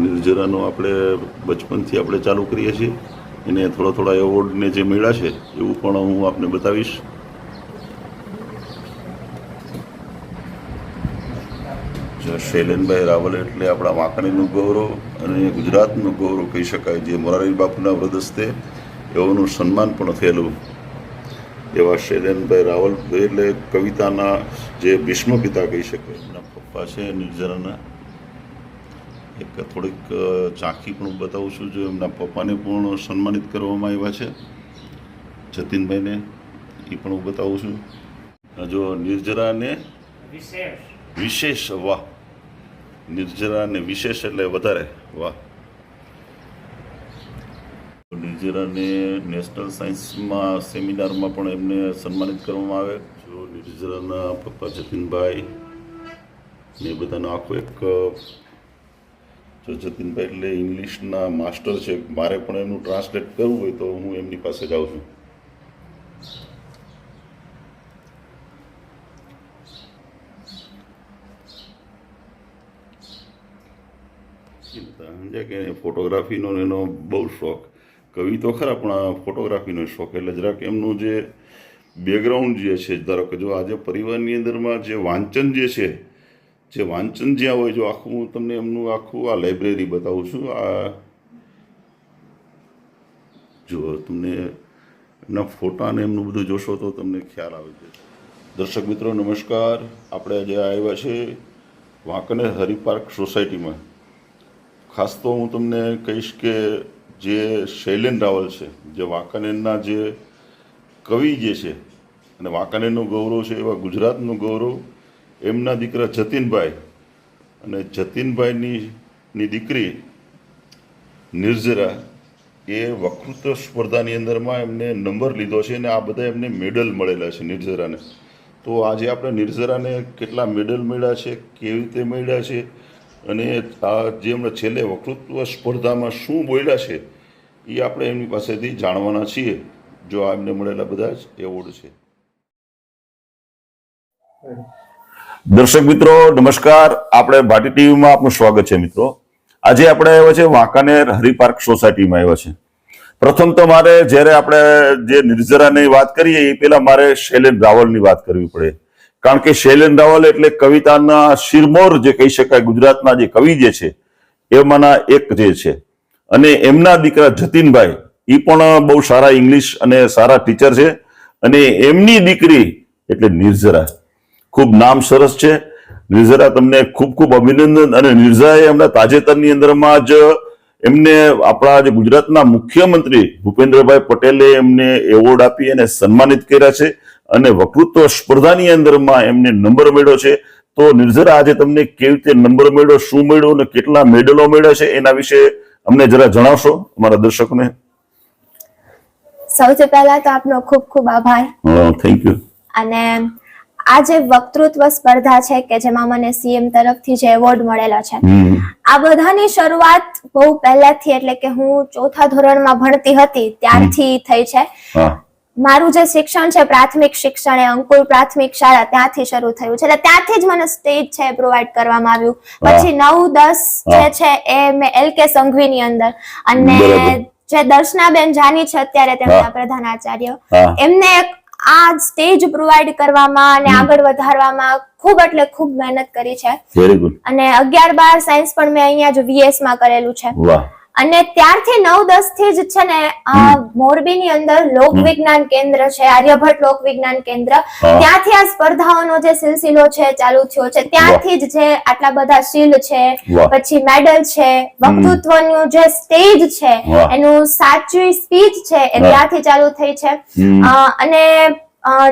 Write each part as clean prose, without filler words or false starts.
નિર્જરાનો આપણે બચપનથી આપણે ચાલુ કરીએ છીએ. એને થોડા એવોર્ડને જે મળ્યા છે એવું પણ હું આપને બતાવીશ. શૈલેનભાઈ રાવલ એટલે આપણા વાંકાનેરનું ગૌરવ અને ગુજરાતનું ગૌરવ કહી શકાય. જે મોરારી બાપુના વ્રદસ્તે એઓનું સન્માન પણ થયેલું એવા શૈલેનભાઈ રાવલ એટલે કવિતાના જે ભીષ્મ પિતા કહી શકાય. એમના પપ્પા છે નિર્જરાના. એક થોડીક ઝાંખી પણ બતાવું છું. જો એમના પપ્પાને પણ સન્માનિત કરવામાં આવ્યા છે, જતીનભાઈને, એ પણ હું બતાવું છું. જો નિર્જરાને વિશેષ, વાહ, નિર્જરાને વિશેષ એટલે વધારે, વાહ. નિર્જરાને નેશનલ સાયન્સમાં સેમિનારમાં પણ એમને સન્માનિત કરવામાં આવે. જો નિર્જરાના પપ્પા જતીનભાઈ ને બધાનો આખો એક, જો જતીનભાઈ એટલે ઇંગ્લિશના માસ્ટર છે. મારે પણ એમનું ટ્રાન્સલેટ કરવું હોય તો હું એમની પાસે જાઉં છું. સમજ્યા કે ફોટોગ્રાફીનો એનો બહુ શોખ. કવિ તો ખરા પણ ફોટોગ્રાફીનો શોખ. એટલે જરાક એમનું જે બેકગ્રાઉન્ડ જે છે, ધારો કે જો આજે પરિવારની અંદરમાં જે વાંચન જે છે, જે વાંચન જ્યાં હોય, જો આખું હું તમને એમનું આખું આ લાઇબ્રેરી બતાવું છું. આ જો તમને એમના ફોટા ને એમનું બધું જોશો તો તમને ખ્યાલ આવે છે. દર્શક મિત્રો નમસ્કાર. આપણે આજે આવ્યા છે વાંકાનેર હરિપાર્ક સોસાયટીમાં. ખાસ તો હું તમને કહીશ કે જે શૈલેન રાવલ છે, જે વાંકાનેરના જે કવિ જે છે અને વાંકાનેરનું ગૌરવ છે, એવા ગુજરાતનું ગૌરવ, એમના દીકરા જતીનભાઈ અને જતીનભાઈની દીકરી નિર્જરા, એ વક્તૃત્વ સ્પર્ધાની અંદરમાં એમને નંબર લીધો છે અને આ બધા એમને મેડલ મળેલા છે નિર્જરાને. તો આજે આપણે નિર્જરાને કેટલા મેડલ મળ્યા છે, કેવી રીતે મળ્યા છે અને આ જે એમણે છેલ્લે વક્તૃત્વ સ્પર્ધામાં શું બોલ્યા છે એ આપણે એમની પાસેથી જાણવાના છીએ. જો આ એમને મળેલા બધા જ એવોર્ડ છે. દર્શક મિત્રો નમસ્કાર. આપણે ભાટી ટીવીમાં આપનું સ્વાગત છે. મિત્રો આજે આપણે આવ્યા છે વાંકાનેર હરિપાર્ક સોસાયટીમાં આવ્યા છે. પ્રથમ તો મારે જ્યારે આપણે જે નિર્જરાની વાત કરીએ એ પહેલા મારે શૈલેન રાવલની વાત કરવી પડે. કારણ કે શૈલેન રાવલ એટલે કવિતાના શિરમોર જે કહી શકાય, ગુજરાતના જે કવિ જે છે એમાંના એક જે છે. અને એમના દીકરા જતીનભાઈ એ પણ બહુ સારા ઇંગ્લિશ અને સારા ટીચર છે. અને એમની દીકરી એટલે નિર્જરા, ખૂબ નામ સરસ છે. નિર્જરા, તમને ખૂબ ખૂબ અભિનંદન. અને નિર્જરાએ હમણાં તાજેતરની અંદરમાં જ એમને આપણા જે ગુજરાતના મુખ્યમંત્રી ભૂપેન્દ્રભાઈ પટેલે એમને એવોર્ડ આપી અને સન્માનિત કર્યા છે. અને વક્તૃત્વ સ્પર્ધાની અંદરમાં એમને નંબર મળ્યો છે. તો નિર્જરા, આજે તમને કેવી રીતે નંબર મળ્યો, શું મળ્યું અને કેટલા મેડલો મળ્યા છે એના વિશે અમને જરા જણાવશો અમારા દર્શકોને? સૌથી પહેલા તો આપનો ખૂબ ખૂબ આભાર. Thank you. અને આ જે વક્તૃત્વ સ્પર્ધા છે કે જેમાં મને સીએમ તરફથી જે એવોર્ડ મળેલા છે, આ બધાની શરૂઆત બહુ પહેલાથી, એટલે કે હું 4થા ધોરણમાં ભણતી હતી ત્યારથી થઈ છે. મારું જે શિક્ષણ છે, પ્રાથમિક શિક્ષણ, એ અંકુર પ્રાથમિક શાળા, ત્યાંથી શરૂ થયું છે. એટલે ત્યાંથી જ મને સ્ટેજ છે પ્રોવાઈડ કરવામાં આવ્યું. પછી 9-10 જે છે એ મેં એલકે સંઘવીની અંદર, અને જે દર્શનાબેન જાની છે અત્યારે તેમના પ્રધાનાચાર્ય, એમને આ સ્ટેજ પ્રોવાઈડ કરવામાં અને આગળ વધારવામાં ખૂબ એટલે ખૂબ મહેનત કરી છે. અને 11-12 સાયન્સ પણ મેં અહીંયા જ VS માં કરેલું છે. અને ત્યારથી 9-10 થી જ છે ને મોરબીની અંદર લોક વિજ્ઞાન કેન્દ્ર છે, આર્યભટ્ટ લોક વિજ્ઞાન કેન્દ્ર, ત્યાંથી આ સ્પર્ધાઓનો જે સિલસિલો છે ચાલુ થયો છે. ત્યાંથી જ જે આટલા બધા શીલ્ડ છે, પછી મેડલ છે, વક્તૃત્વનું જે સ્ટેજ છે, એનું સાચી સ્પીચ છે, એ ત્યાંથી ચાલુ થઈ છે. અને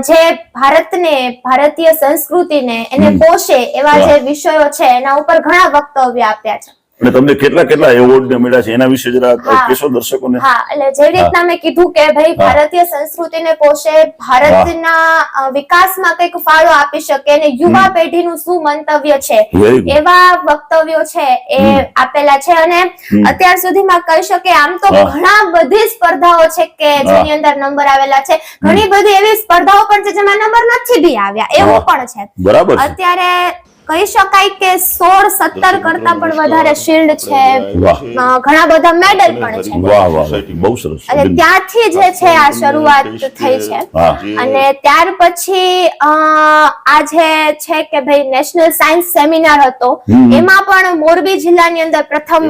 જે ભારતને, ભારતીય સંસ્કૃતિને એને પોષે એવા જે વિષયો છે એના ઉપર ઘણા વક્તવ્ય આપ્યા છે. અને તમને કેટલા એવોર્ડ મળ્યા છે એના વિશે જરા કહેશો દર્શકોને? હા, એટલે જે રીતના મેં કીધું કે ભાઈ ભારતીય સંસ્કૃતિને પોષે, ભારતના વિકાસમાં કંઈક ફાળો આપી શકે અને યુવા પેઢીનું શું મંતવ્ય છે એવા વક્તવ્યો છે એ આપેલા છે. અને અત્યાર સુધીમાં કહી શકે આમ તો ઘણા બધી સ્પર્ધાઓ છે કે જેની અંદર નંબર આવેલા છે. ઘણી બધી એવી સ્પર્ધાઓ પણ છે જેમાં નંબર નથી બી આવ્યા, એવું પણ છે. અત્યારે કહી શકાય કે 16-17 કરતા પણ વધારે શિલ્ડ છે, વાહ. ઘણા બધા મેડલ પણ છે. વાહ વાહ વાહ. બહુ સરસ. અને ત્યાંથી જે છે આ શરૂઆત થઈ છે. હા. અને ત્યાર પછી આ જે છે કે ભાઈ નેશનલ સાયન્સ સેમિનાર હતો, એમાં પણ મોરબી જિલ્લાની અંદર પ્રથમ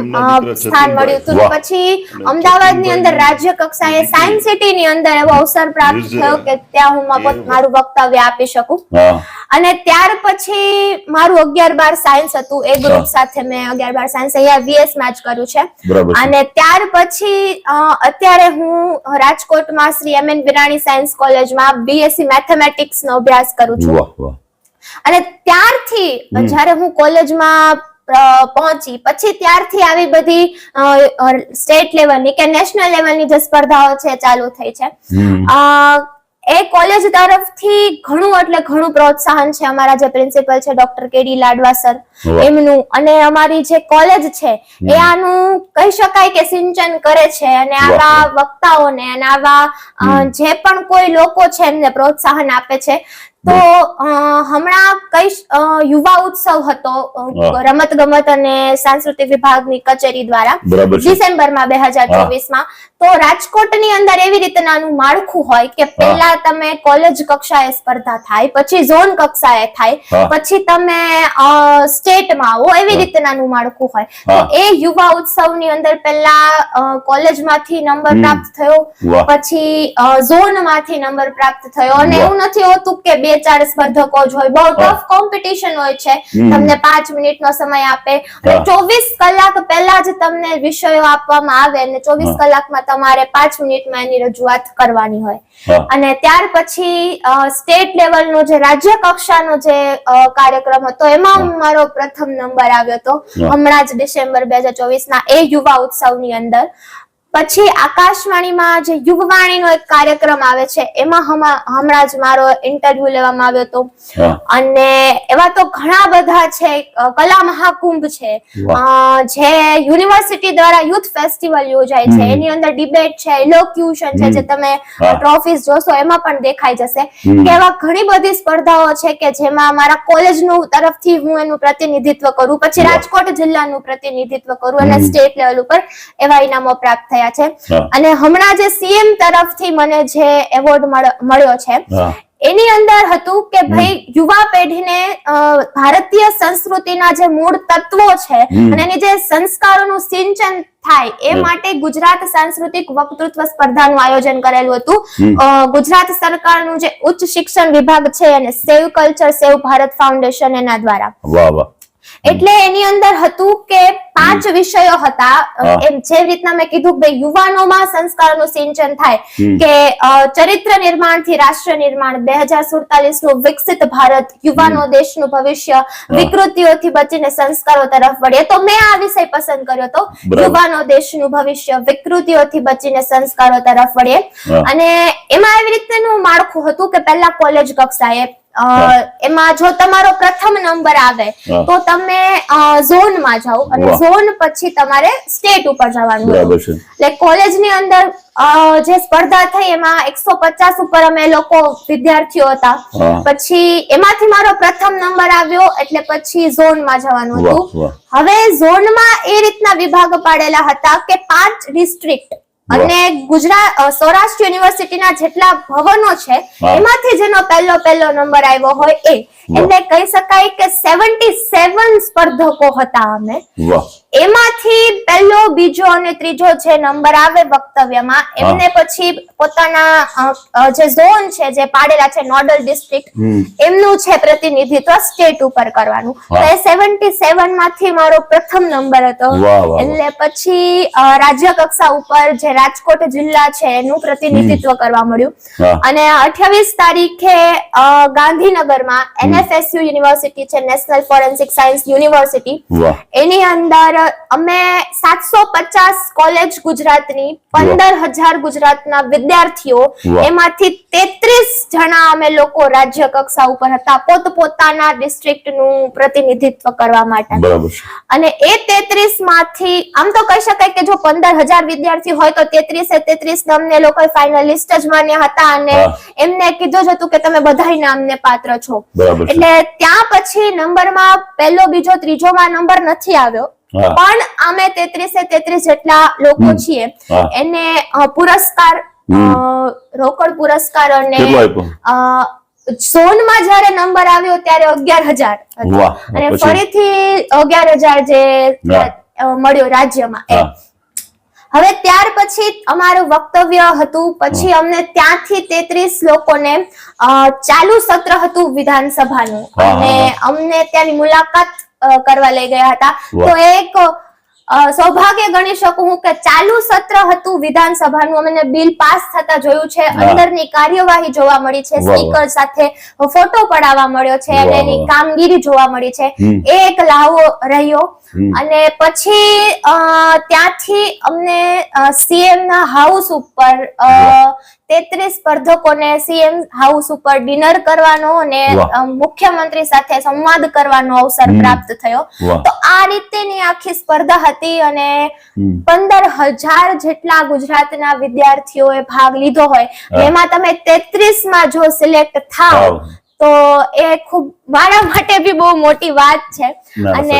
સ્થાન મળ્યું હતું. વાહ. પછી અમદાવાદની અંદર રાજ્ય કક્ષાએ સાયન્સ સિટી ની અંદર એવો અવસર પ્રાપ્ત થયો કે ત્યાં હું મારું વક્તવ્ય આપી શકું. હા. અને ત્યાર પછી મારું 11-12 સાયન્સ હતું, એ ગ્રુપ સાથે મેં 11-12 સાયન્સ અહીંયા VS માં જ કર્યું છે. બરાબર છે. અને ત્યાર પછી અત્યારે હું રાજકોટમાં શ્રી MN વિરાણી સાયન્સ કોલેજમાં BSc મેથેમેટિક્સ નો અભ્યાસ કરું છું. વાહ વાહ. અને ત્યારથી જ્યારે હું કોલેજમાં પહોંચી પછી ત્યારથી આવી બધી સ્ટેટ લેવલની કે નેશનલ લેવલની જે સ્પર્ધાઓ છે ચાલુ થઈ છે. એ કોલેજ તરફથી ઘણું એટલે ઘણું પ્રોત્સાહન છે. અમારા જે પ્રિન્સિપલ છે ડોક્ટર KD લાડવા સર, વાહ. એમનું, અને અમારી જે કોલેજ છે એ આનું કહી શકાય કે સિંચન કરે છે. અને આવા વક્તાઓને અને આવા જે પણ કોઈ લોકો છે એમને પ્રોત્સાહન આપે છે. તો હમણાં યુવા ઉત્સવ હતો રમત ગમત અને સાંસ્કૃતિક વિભાગની કચેરી દ્વારા બરાબર છે. ડિસેમ્બરમાં 2024માં. તો રાજકોટની અંદર એવી રીતનાનું માળખું હોય કે પહેલા તમે કોલેજ કક્ષાએ સ્પર્ધા થાય, પછી ઝોન કક્ષાએ થાય, પછી તમે સ્ટેટમાં આવો, એવી રીતનાનું માળખું હોય. તો એ યુવા ઉત્સવની અંદર પહેલા કોલેજમાંથી નંબર પ્રાપ્ત થયો, વાહ. પછી ઝોનમાંથી નંબર પ્રાપ્ત થયો. અને વાહ. એવું નથી હોતું કે 2-4 સ્પર્ધકો જ હોય, બહુ ટફ કોમ્પિટિશન હોય છે. તમને 5 મિનિટનો સમય આપે અને 24 કલાક પહેલા જ તમને વિષયો આપવામાં આવે અને 24 કલાકમાં તમારે 5 મિનિટમાં એની રજૂઆત કરવાની હોય. અને ત્યાર પછી સ્ટેટ લેવલનો જે રાજ્ય કક્ષાનો જે કાર્યક્રમ હતો એમાં મારો પ્રથમ નંબર આવ્યો હતો હમણાં જ ડિસેમ્બર 2024ના એ યુવા ઉત્સવની અંદર. પછી આકાશવાણીમાં જે યુગવાણીનો એક કાર્યક્રમ આવે છે એમાં હમણાં જ મારો ઇન્ટરવ્યુ લેવામાં આવ્યો હતો. અને એવા તો ઘણા બધા છે. કલા મહાકુંભ છે, જે યુનિવર્સિટી દ્વારા યુથ ફેસ્ટિવલ યોજાય છે, એની અંદર ડિબેટ છે, ઇલોક્યુશન છે, જે તમે ટ્રોફીઝ જોશો એમાં પણ દેખાઈ જશે. કે એવા ઘણી બધી સ્પર્ધાઓ છે કે જેમાં મારા કોલેજનું તરફથી હું એનું પ્રતિનિધિત્વ કરું, પછી રાજકોટ જિલ્લાનું પ્રતિનિધિત્વ કરું અને સ્ટેટ લેવલ ઉપર એવા ઇનામો પ્રાપ્ત થયા છે. અને હમણાં જે CM તરફથી મને જે એવોર્ડ મળ્યો છે એની અંદર હતું કે ભાઈ યુવા પેઢીને ભારતીય સંસ્કૃતિના જે મૂળ તત્વો છે અને એની જે સંસ્કારોનું સિંચન થાય એ માટે ગુજરાત સાંસ્કૃતિક વક્તૃત્વ સ્પર્ધાનું આયોજન કરેલું હતું. ગુજરાત સરકારનું જે ઉચ્ચ શિક્ષણ વિભાગ છે અને સેવ કલ્ચર સેવ ભારત ફાઉન્ડેશન એના દ્વારા. વાહ વાહ. એટલે એની અંદર હતું કે 5 વિષયો હતા. એમ જે રીતના મેં કીધું કે યુવાનોમાં સંસ્કારનું સિંચન થાય, કે ચરિત્ર નિર્માણ થી રાષ્ટ્ર નિર્માણ, 2047 નું વિકસિત ભારત, યુવાનો દેશનું ભવિષ્ય, વિકૃતિઓથી બચીને સંસ્કારો તરફ વળીએ. તો મેં આ વિષય પસંદ કર્યો હતો, યુવાનો દેશનું ભવિષ્ય, વિકૃતિઓથી બચીને સંસ્કારો તરફ વળીએ. અને એમાં એવી રીતનું માળખું હતું કે પહેલા કોલેજ કક્ષાએ એમાં જો તમારો પ્રથમ નંબર આવે તો તમે ઝોનમાં જાઓ અને ઝોન પછી તમારે સ્ટેટ ઉપર જવાનું હતું. એટલે કોલેજની અંદર જે સ્પર્ધા થઈ એમાં 150 ઉપર અમે લોકો વિદ્યાર્થીઓ હતા. પછી એમાંથી મારો પ્રથમ નંબર આવ્યો એટલે પછી ઝોનમાં જવાનું હતું. હવે ઝોનમાં એ રીતના વિભાગ પાડેલા હતા કે 5 ડિસ્ટ્રિક્ટ અને ગુજરાત સૌરાષ્ટ્ર યુનિવર્સિટીના જેટલા ભવનો છે એમાંથી જેનો પહેલો નંબર આવ્યો હોય એટલે કહી શકાય કે 77 સ્પર્ધકો હતા અમે. એમાંથી પહેલો, બીજો અને ત્રીજો જે નંબર આવે વક્તવ્યમાં એમને પછી પોતાના જે ઝોન છે જે પાડેલા છે નોડલ ડિસ્ટ્રિક્ટ એમનું છે પ્રતિનિધિત્વ સ્ટેટ ઉપર કરવાનું. તો એ 77 માંથી મારો પ્રથમ નંબર હતો. એટલે પછી રાજ્ય કક્ષા ઉપર જે રાજકોટ જિલ્લા છે એનું પ્રતિનિધિત્વ કરવા મળ્યું. અને 28 તારીખે ગાંધીનગરમાં NFSU યુનિવર્સિટી છે, નેશનલ ફોરેન્સિક સાયન્સ યુનિવર્સિટી, એની અંદર અમે 750 કોલેજ ગુજરાતની 15,000 ગુજરાતના વિદ્યાર્થીઓ એમાંથી 33 જણા અમે લોકો રાજ્ય કક્ષા ઉપર હતા પોતપોતાના ડિસ્ટ્રિક્ટનું પ્રતિનિધિત્વ કરવા માટે. અને એ 33 માંથી આમ તો કહી શકાય કે જો 15,000 વિદ્યાર્થી હોય તો 33 અમને લોકો ફાઇનલિસ્ટ જ માન્યા હતા અને એમને કીધું જ હતું કે તમે બધા ઇનામને પાત્ર છો. બરાબર છે. એટલે ત્યાં પછી નંબરમાં પહેલો બીજો ત્રીજો માં નંબર નથી આવ્યો, હા. પણ અમે 33 જેટલા લોકો છીએ હા. એને પુરસ્કાર રોકડ પુરસ્કાર અને કેટલો આપ્યો? ઝોનમાં જયારે નંબર આવ્યો ત્યારે 11,000 હતો. વાહ. અને પછી? ફરીથી 11,000 જે હા. મળ્યો રાજ્યમાં એ. હા. હવે ત્યાર પછી અમારું વક્તવ્ય હતું, પછી અમને ત્યાંથી 33 લોકોને ચાલુ સત્ર હતું વિધાનસભાનું, હા, અને અમને ત્યાંની મુલાકાત કરવા લઈ ગયા હતા. વાહ. તો એક સૌભાગ્ય ગણી શકું હું કે ચાલુ સત્ર હતું વિધાનસભાનું, અમને બિલ પાસ થતા જોયું છે, હા. અંદરની કાર્યવાહી જોવા મળી છે, વાહ, વાહ. સ્પીકર સાથે ફોટો પડાવવા મળ્યો છે, અને વાહ, એની વાહ. કામગીરી જોવા મળી છે. એ એક લાવો રહ્યો. અને પછી ત્યાંથી અમને સીએમ ના હાઉસ ઉપર 33 સ્પર્ધકોને સીએમ હાઉસ ઉપર ડિનર કરવાનો અને વાહ. મુખ્યમંત્રી સાથે સંવાદ કરવાનો અવસર પ્રાપ્ત થયો. વાહ. તો આ રીતેની આખી સ્પર્ધા હતી, અને 15,000 જેટલા ગુજરાતના વિદ્યાર્થીઓએ ભાગ લીધો હોય. એમાં તમે 33 માં જો સિલેક્ટ થાવ વાવ. તો એ ખૂબ મારા માટે બી બહુ મોટી વાત છે. ના, અને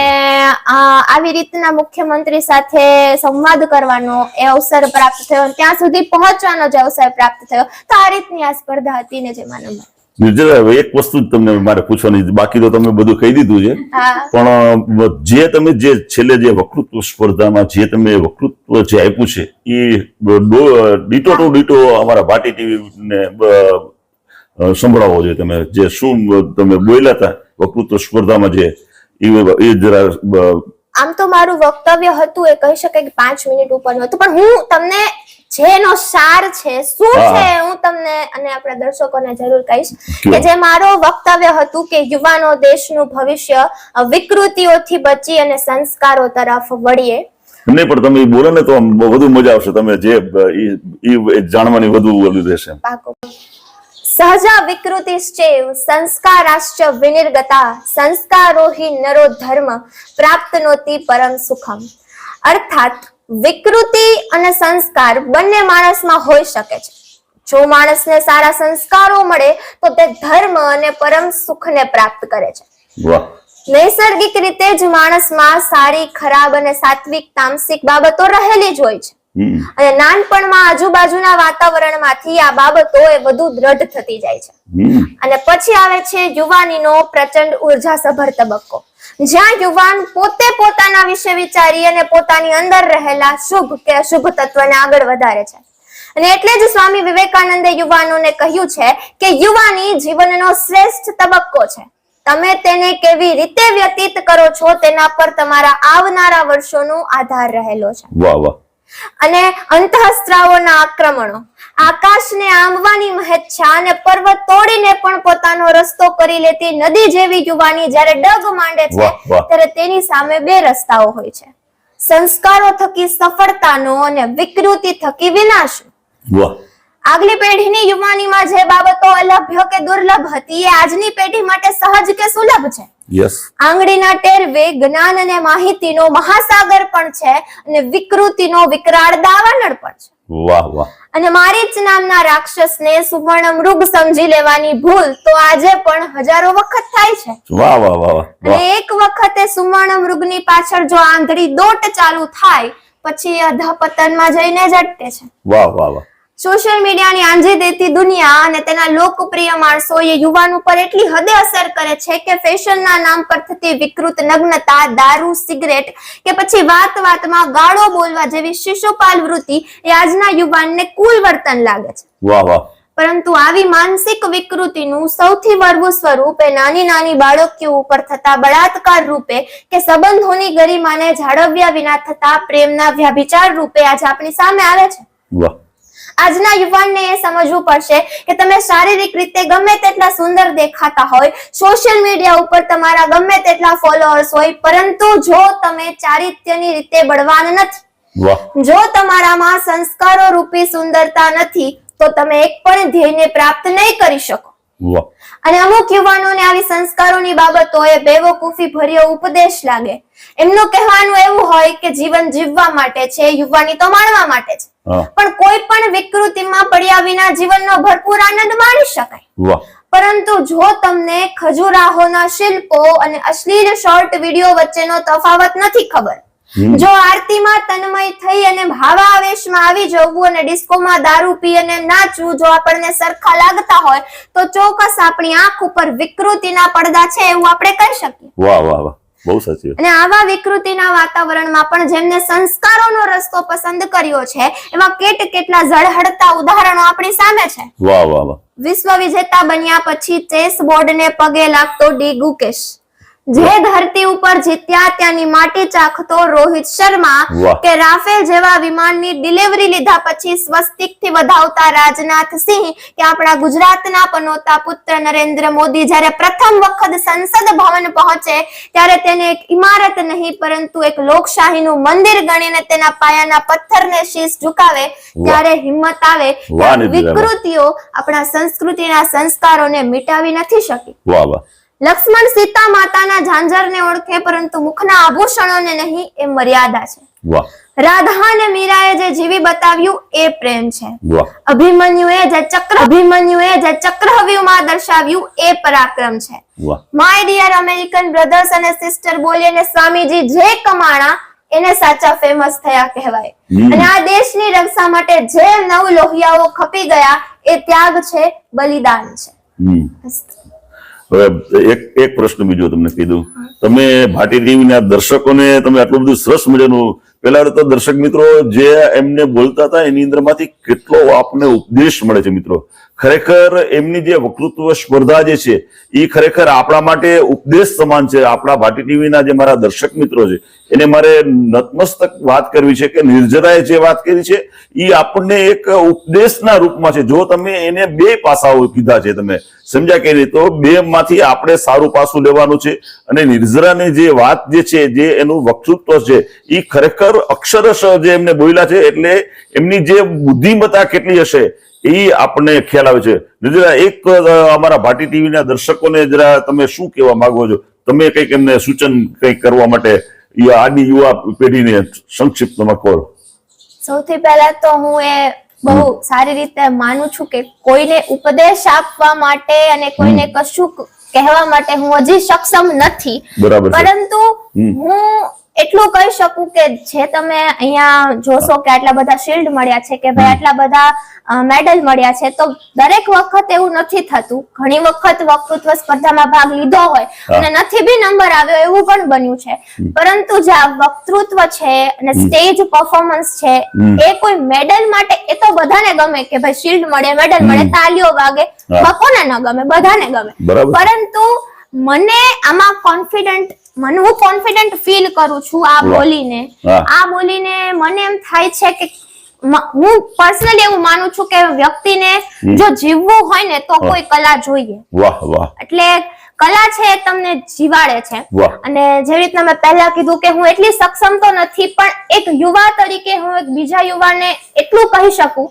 આવી રીતના મુખ્યમંત્રી સાથે સંવાદ કરવાનો એ અવસર પ્રાપ્ત થયો, અને ત્યાં સુધી પહોંચવાનો જે અવસર પ્રાપ્ત થયો. તો આ રીતની આ સ્પર્ધા હતી ને જેમાં નંબર. નિર્જલા, હવે એક વસ્તુ જ તમને મારે પૂછવાની છે, બાકી તો તમે બધું કહી દીધું છે. હા. પણ જે તમે જે છેલ્લે જે વક્તૃત્વ સ્પર્ધામાં જે તમે વક્તૃત્વ જે આપ્યું છે એ ડીટો ટુ ડીટો અમારા ભાટી ટીવી ને સંભળાવો જોઈએ. તમે જે શું તમે બોલ્યા હતા વક્તૃત્વ સ્પર્ધામાં જે એ જરા આમ તો મારું વક્તવ્ય હતું એ કહી શકાય કે 5 મિનિટ ઉપરનું હતું, પણ હું તમને જેનો સાર છે શું છે હું તમને અને આપણા દર્શકોને જરૂર કહીશ કે જે મારો વક્તવ્ય હતું કે યુવાનો દેશનું ભવિષ્ય વિકૃતિઓથી બચી અને સંસ્કારો તરફ વળીએ. નહીં, પણ તમે બોલો ને તો વધુ મજા આવશે. તમે જે જાણવાની વધુ ઓલું રહેશે. પાકો. સહજા વિકૃતિશ્ચેવ સંસ્કારાશ્ચ વિનિર્ગતા સંસ્કારો હિ નરો ધર્મ પ્રાપ્તનોતિ પરમ સુખમ. અર્થાત વિકૃતિ અને સંસ્કાર બંને માણસમાં હોઈ શકે છે. જો માણસને સારા સંસ્કારો મળે તો તે ધર્મ અને પરમ સુખને પ્રાપ્ત કરે છે. વાહ. નૈસર્ગિક રીતે જ માણસમાં સારી, ખરાબ અને સાત્વિક, તામસિક બાબતો રહેલી જ હોય છે. અને નાનપણમાં આજુબાજુના વાતાવરણમાંથી આ બાબતો એ વધુ દ્રઢ થતી જાય છે. અને પછી આવે છે યુવાનીનો પ્રચંડ ઉર્જાસભર તબક્કો, જ્યાં યુવાન પોતે પોતાના વિશે વિચારી અને પોતાની અંદર રહેલા શુભ કે અશુભ તત્વને આગળ વધારે છે. અને એટલે જ સ્વામી વિવેકાનંદે યુવાનોને કહ્યું છે કે યુવાની જીવનનો શ્રેષ્ઠ તબક્કો છે. તમે તેને કેવી રીતે વ્યતીત કરો છો તેના પર તમારા આવનારા વર્ષોનો આધાર રહેલો છે. વાહ વાહ. અને અંતઃસ્ત્રાવોના આક્રમણો, આકાશને આંબવાની મહેચ્છા અને પર્વત તોડીને પણ પોતાનો રસ્તો કરી લેતી નદી જેવી યુવાની જ્યારે ડગ માંડે છે ત્યારે તેની સામે બે રસ્તાઓ હોય છે, સંસ્કારો થકી સફળતાનો અને વિકૃતિ થકી વિનાશનો. વાહ. આગલી પેઢીની યુવાનીમાં જે બાબતો અલભ્ય કે દુર્લભ હતી એ આજની પેઢી માટે સહજ કે સુલભ છે. યસ. આંગળીના ટેરવે જ્ઞાન અને માહિતીનો મહાસાગર પણ છે અને વિકૃતિનો વિકરાળ દાવાનળ પણ છે. વાહ વાહ. અને મારીચ નામના રાક્ષસને સુવર્ણ મૃગ સમજી લેવાની ભૂલ તો આજે પણ હજારો વખત થાય છે. વાહ વાહ વાહ. અને એક વખતે સુવર્ણ મૃગની પાછળ જો આંધળી દોટ ચાલુ થાય પછી અધપતનમાં જઈને જ અટકે છે. વાહ વાહ વાહ. સોશિયલ મીડિયાની આંજી દેતી દુનિયા અને તેના લોકપ્રિય માણસો એ યુવાન ઉપર એટલી હદે અસર કરે છે કે ફેશનના નામ પર થતી વિકૃત નગ્નતા, દારૂ, સિગરેટ કે પછી વાત વાતમાં ગાળો બોલવા જેવી શિશુપાલ વૃત્તિ એ આજના યુવાનને કુલ વર્તન લાગે છે. વાહ વાહ. પરંતુ આવી માનસિક વિકૃતિનું સૌથી વરવું સ્વરૂપ એ નાની નાની બાળકીઓ ઉપર થતા બળાત્કાર રૂપે કે સંબંધોની ગરિમાને જાળવ્યા વિના થતા પ્રેમના વ્યભિચાર રૂપે આજે આપણી સામે આવે છે. વાહ. આજના યુવાનને એ સમજવું પડશે કે તમે શારીરિક રીતે ગમે તેટલા સુંદર દેખાતા હોય, સોશિયલ મીડિયા ઉપર તમારા ગમે તેટલા ફોલોઅર્સ હોય, પરંતુ જો તમે ચારિત્ર્યની રીતે બળવાન નથી, જો તમારામાં સંસ્કારો રૂપી સુંદરતા નથી તો તમે એક પણ ધ્યેયને પ્રાપ્ત નહીં કરી શકો. અને અમુક યુવાનોને આવી સંસ્કારોની બાબતો એ બેવકૂફી ભર્યો ઉપદેશ લાગે. એમનું કહેવાનું એવું હોય કે જીવન જીવવા માટે છે, યુવાની તો માણવા માટે છે. પણ કોઈ પણ વિકૃતિમાં પડ્યા વિના જીવનનો ભરપૂર આનંદ માણી શકાય. પરંતુ જો તમને ખજૂરાહોના શિલ્પો અને અશ્લીલ શોર્ટ વિડીયો વચ્ચેનો તફાવત નથી ખબર, જો આરતીમાં તન્મય થઈ અને ભાવાવેશમાં આવી જવું અને ડિસ્કોમાં દારૂ પી અને નાચવું જો આપણને સરખા લાગતા હોય તો ચોક્કસ આપણી આંખ ઉપર વિકૃતિના પડદા છે એવું આપણે કહી શકીએ. વાહ વાહ વાહ, બહુ સાચી. અને આવા વિકૃતિના વાતાવરણમાં પણ જેમને સંસ્કારોનો રસ્તો પસંદ કર્યો છે એવા કેટલા ઝળહળતા ઉદાહરણો આપણી સામે છે. વાહ વાહ વાહ. વિશ્વ વિજેતા બન્યા પછી ચેસ બોર્ડને પગે લાગતો ડી ગુકેશ, જે ધરતી ઉપર જીત્યા ત્યાંની માટી ચાખતો રોહિત શર્મા, કે રાફેલ જેવા વિમાનની ડિલિવરી લીધા પછી સ્વસ્તિકથી વધાવતા રાજનાથ સિંહ, કે આપણા ગુજરાતના પનોતા પુત્ર નરેન્દ્ર મોદી જ્યારે પ્રથમ વખત સંસદ ભવન પહોંચે ત્યારે તેને એક ઇમારત નહીં પરંતુ એક લોકશાહીનું મંદિર ગણીને તેના પાયાના પથ્થરને શીશ ઝુકાવે ત્યારે હિંમત આવે. વિકૃતિઓ આપણા સંસ્કૃતિના સંસ્કારોને મિટાવી નથી શકી. વાહ વાહ. લક્ષ્મણ સીતા માતાના ઝાંઝરને ઓળખે પરંતુ મુખના આભૂષણોને નહીં, એ મર્યાદા છે. વાહ. રાધા અને મીરાએ જે જીવી બતાવ્યું એ પ્રેમ છે. વાહ. અભિમન્યુએ જે ચક્રવ્યૂહમાં દર્શાવ્યું એ પરાક્રમ છે. વાહ. માય ડિયર અમેરિકન બ્રધર્સ અને સિસ્ટર બોલીને સ્વામીજી જે કમાણા એને સાચા ફેમસ થયા કહેવાય. અને આ દેશની રક્ષા માટે જે નવ લોહિયાઓ ખપી ગયા એ ત્યાગ છે, બલિદાન છે. હવે એક પ્રશ્ન બીજો તમને કીધું, તમે ભાટી ટીવીના દર્શકોને તમે આટલું બધું સરસ મજાનું, પેલા તો દર્શક મિત્રો જે એમને બોલતા હતા એની અંદરમાંથી કેટલો આપને ઉપદેશ મળે છે મિત્રો. ખરેખર એમની જે વક્તૃત્વ સ્પર્ધા જે છે એ ખરેખર આપણા માટે ઉપદેશ સમાન છે. આપણા ભાટી ટીવીના જે મારા દર્શક મિત્રો છે એને મારે નતમસ્તક વાત કરવી છે કે નિર્જરાએ જે વાત કરી છે એ આપણને એક ઉપદેશના રૂપમાં છે. જો તમે એને બે પાસાઓ કીધા છે, તમે સમજ્યા કે નહીં, તો બે માંથી આપણે સારું પાસું લેવાનું છે. અને નિર્જરાની જે વાત જે છે, જે એનું વક્તૃત્વ છે એ ખરેખર અક્ષરશ જે એમને બોલ્યા છે, એટલે એમની જે બુદ્ધિમત્તા કેટલી હશે એ આપણને ખ્યાલ આવે છે. નિર્જરા, એક અમારા ભાટી ટીવીના દર્શકોને જરા તમે શું કહેવા માંગો છો? તમે કંઈક એમને સૂચન કંઈક કરવા માટે આની યુવા પેઢીને સંક્ષિપ્તમાં કહો. સૌથી પહેલા તો હું એ બહુ સારી રીતે માનું છું કે કોઈને ઉપદેશ આપવા માટે અને કોઈને કશું કહેવા માટે હું હજી સક્ષમ નથી. બરાબર. પરંતુ હું એટલું કહી શકું કે જે તમે અહીંયા જોશો કે આટલા બધા શિલ્ડ મળ્યા છે, કે ભાઈ આટલા બધા મેડલ મળ્યા છે, તો દરેક વખત એવું નથી થતું. ઘણી વખત વક્તૃત્વ સ્પર્ધામાં ભાગ લીધો હોય અને નથી બી નંબર આવ્યો એવું પણ બન્યું છે. પરંતુ જે આ વક્તૃત્વ છે અને સ્ટેજ પરફોર્મન્સ છે એ કોઈ મેડલ માટે, એ તો બધાને ગમે કે ભાઈ શિલ્ડ મળે, મેડલ મળે, તાલીઓ વાગે, કોને ન ગમે, બધાને ગમે. પરંતુ મને આમાં હું કોન્ફિડન્ટ ફીલ કરું છું આ બોલીને મને એમ થાય છે કે હું પર્સનલી એવું માનું છું કે વ્યક્તિને જો જીવવું હોય ને તો કોઈ કલા જોઈએ. એટલે કલા છે એ તમને જીવાડે છે. અને જેવી રીતના મેં પહેલા કીધું કે હું એટલી સક્ષમ તો નથી, પણ એક યુવા તરીકે હું એક બીજા યુવાને એટલું કહી શકું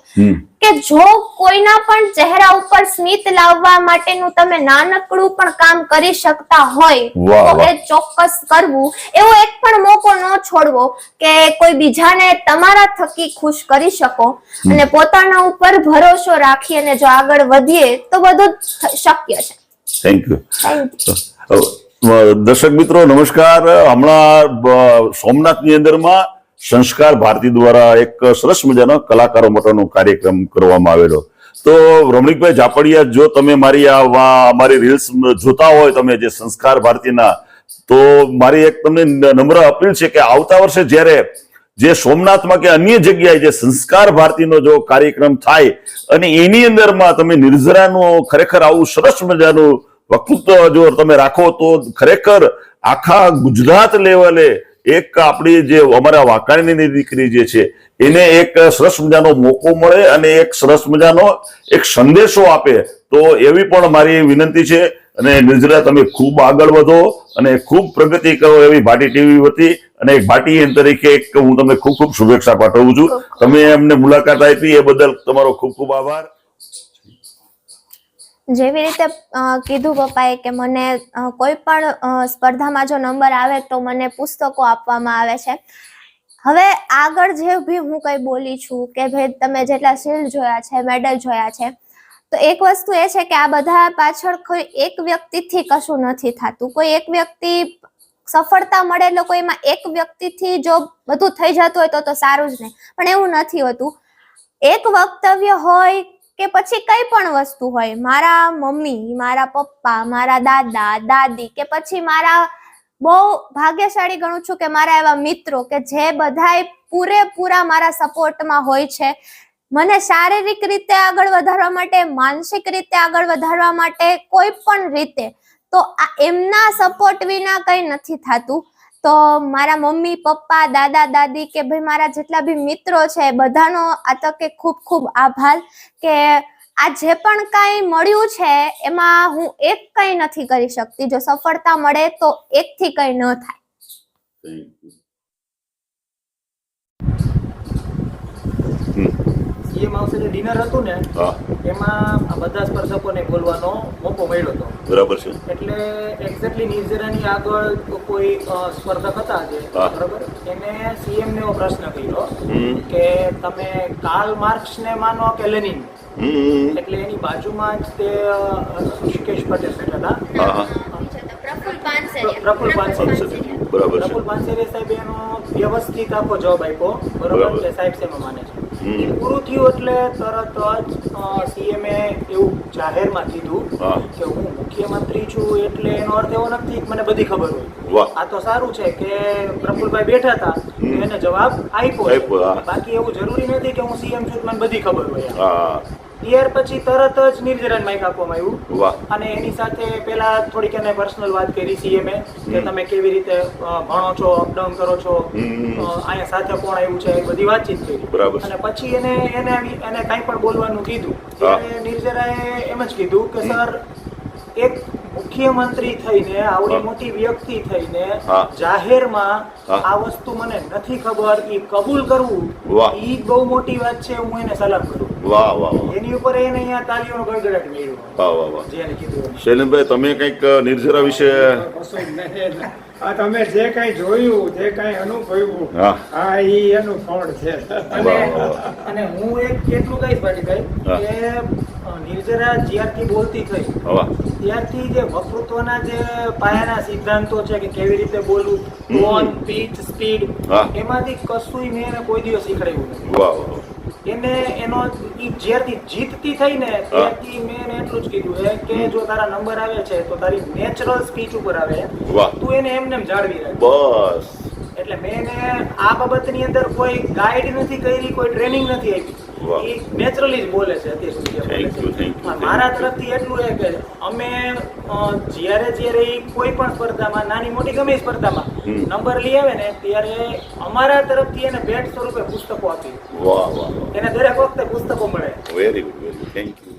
કે જો કોઈના પણ ચહેરા ઉપર સ્મિત લાવવા માટેનું તમે નાનકડું પણ કામ કરી શકતા હોય તો એ ચોક્કસ કરવું. એવો એક પણ મોકો ન છોડવો કે કોઈ બીજાને તમારા થકી ખુશ કરી શકો. અને પોતાના ઉપર ભરોસો રાખી અને જો આગળ વધીએ તો બધું શક્ય છે. Thank you. દર્શક મિત્રો નમસ્કાર. હમણાં સોમનાથની અંદરમાં સંસ્કાર ભારતી દ્વારા એક સરસ મજાનો કલાકારો માટેનો કાર્યક્રમ કરવામાં આવેલો. તો રમણીકભાઈ ઝાપડિયા, જો તમે અમારી રીલ્સ જોતા હોય તમે જે સંસ્કાર ભારતીના, તો મારી એક તમને નમ્ર અપીલ છે કે આવતા વર્ષે જ્યારે જે સોમનાથમાં કે અન્ય જગ્યાએ જે સંસ્કાર ભારતીનો જો કાર્યક્રમ થાય અને એની અંદરમાં તમે નિર્જરાનું ખરેખર આવું સરસ મજાનું વક્તૃત્વ જો તમે રાખો તો ખરેખર આખા ગુજરાત લેવલે એક આપણી જે અમારા વાંકાણીની દીકરી જે છે એને એક સરસ મજાનો મોકો મળે અને એક સરસ મજાનો એક સંદેશો આપે. તો એવી પણ મારી વિનંતી છે. અને નિર્જરા, તમે ખૂબ આગળ વધો અને ખૂબ પ્રગતિ કરો એવી ભાટી ટીવી વતી અને એક ભાટીએન તરીકે હું તમને ખૂબ ખૂબ શુભેચ્છા પાઠવું છું. તમે અમને મુલાકાત આપી એ બદલ તમારો ખૂબ ખૂબ આભાર. જેવી રીતે કીધું પપ્પાએ કે મને કોઈ પણ સ્પર્ધામાં જો નંબર આવે તો મને પુસ્તકો આપવામાં આવે છે. હવે આગળ જે બી હું કઈ બોલી છું કે ભાઈ તમે જેટલા શિલ્ડ જોયા છે, મેડલ જોયા છે, તો એક વસ્તુ એ છે કે આ બધા પાછળ કોઈ એક વ્યક્તિથી કશું નથી થતું. કોઈ એક વ્યક્તિ સફળતા મળે એટલે કોઈમાં એક વ્યક્તિથી જો બધું થઈ જતું હોય તો સારું જ નહીં, પણ એવું નથી હોતું. એક વક્તવ્ય હોય કે પછી કઈ પણ વસ્તુ હોય, મારા મમ્મી, મારા પપ્પા, મારા દાદા દાદી કે પછી મારા બહુ ભાગ્યશાળી ગણું છું કે મારા એવા મિત્રો કે જે બધાય પૂરેપૂરા મારા સપોર્ટમાં હોય છે, મને શારીરિક રીતે આગળ વધારવા માટે, માનસિક રીતે આગળ વધારવા માટે, કોઈ પણ રીતે. તો આ એમના સપોર્ટ વિના કઈ નથી થતું. તો મારા મમ્મી પપ્પા, દાદા દાદી કે ભાઈ મારા જેટલા બી મિત્રો છે બધાનો આ તકે ખૂબ ખૂબ આભાર કે આ જે પણ કાંઈ મળ્યું છે એમાં હું એક કંઈ નથી કરી શકતી. જો સફળતા મળે તો એકથી કંઈ ન થાય. સીએમ આવશે ડિનર હતું ને, એમાં આ બધા સ્પર્શકોને બોલવાનો મોકો મળ્યો હતો. બરાબર છે. એટલે એક્ઝેક્ટલી નિર્જરાની આગળ કોઈ સ્પર્ધક હતા જે, બરાબર, એને સીએમ ને એવો પ્રશ્ન કર્યો કે તમે કાર્લ માર્ક્સ ને માનો કે લેનિન. એટલે એની બાજુમાં જ તે ઋષિકેશ પટેલ બેઠા હતા, પ્રફુલ પાનસેરિયા. બરાબર છે. પ્રફુલ પાનસેરિયા સાહેબ એનો વ્યવસ્થિત આખો જવાબ આપ્યો, બરાબર, કે સાહેબ શેમાં માને છે. પૂરું થયું એટલે તરત જ સીએમએ એવું જાહેરમાં કીધું કે હું મુખ્યમંત્રી છું એટલે એનો અર્થ એવો નથી કે મને બધી ખબર હોય. આ તો સારું છે કે પ્રફુલભાઈ બેઠા હતા, એને જવાબ આપ્યો. બાકી એવું જરૂરી નથી કે હું સીએમ છું મને બધી ખબર હોય. ત્યાર પછી તરત જ નિર્જરાને માઇક આપવામાં આવ્યું અને એની સાથે પેલા થોડીક એને પર્સનલ વાત કરી સીએમએ કે તમે કેવી રીતે ભણો છો, અપડાઉન કરો છો, અહીંયા સાથે કોણ આવ્યું છે, બધી વાતચીત કરી. અને પછી એને કાંઈ પણ બોલવાનું કીધું ત્યારે નિર્જરાએ એમ જ કીધું કે સર, એક મુખ્યમંત્રી થઈને, આવડી મોટી વ્યક્તિ થઈને જાહેરમાં આ વસ્તુ મને નથી ખબર એ કબૂલ કરવું, એ બહુ મોટી વાત છે. હું એને સલામ કરું. વાહ વાહ. એની ઉપર એને અહીંયા તાલીઓનો ગડગડાટ મળ્યો. વાહ વાહ વાહ. જેને કીધું. શૈલેન્દ્રભાઈ, તમે કંઈક નિર્જરા વિશે આ તમે જે કઈ જોયું, જે કઈ અનુભવ્યું, આ ઈ એનું ફળ છે. અને હું એટલું કહીશ ભાટીભાઈ કે નિર્જરા જ્યારથી બોલતી થઈ ત્યારથી જે વક્તૃત્વના જે પાયાના સિદ્ધાંતો છે કે કેવી રીતે બોલવું, ટોન, પીચ, સ્પીડ, એમાંથી કશું મેં એને કોઈ દિવસ શીખડાવ્યું નથી. વાહ વાહ. એને એનો જ્યારથી જીતતી થઈ ને ત્યારથી મેં એને એટલું જ કીધું છે કે જો તારા નંબર આવે છે તો તારી નેચરલ સ્પીચ ઉપર આવે, તું એને એમને જાળવી રાખ બસ. એટલે મેં એને આ બાબતની અંદર કોઈ ગાઈડ નથી કરી, કોઈ ટ્રેનિંગ નથી આપી. એ નેચરલી જ બોલે છે અત્યાર સુધી. મારા તરફથી એટલું છે કે અમે જ્યારે કોઈ પણ સ્પર્ધામાં, નાની મોટી ગમે સ્પર્ધામાં નંબર લઈ આવે ને ત્યારે અમારા તરફથી એને ભેટ સ્વરૂપે પુસ્તકો આપી. વાહ વાહ. એને દરેક વખતે પુસ્તકો મળે. Very good, very good, thank you.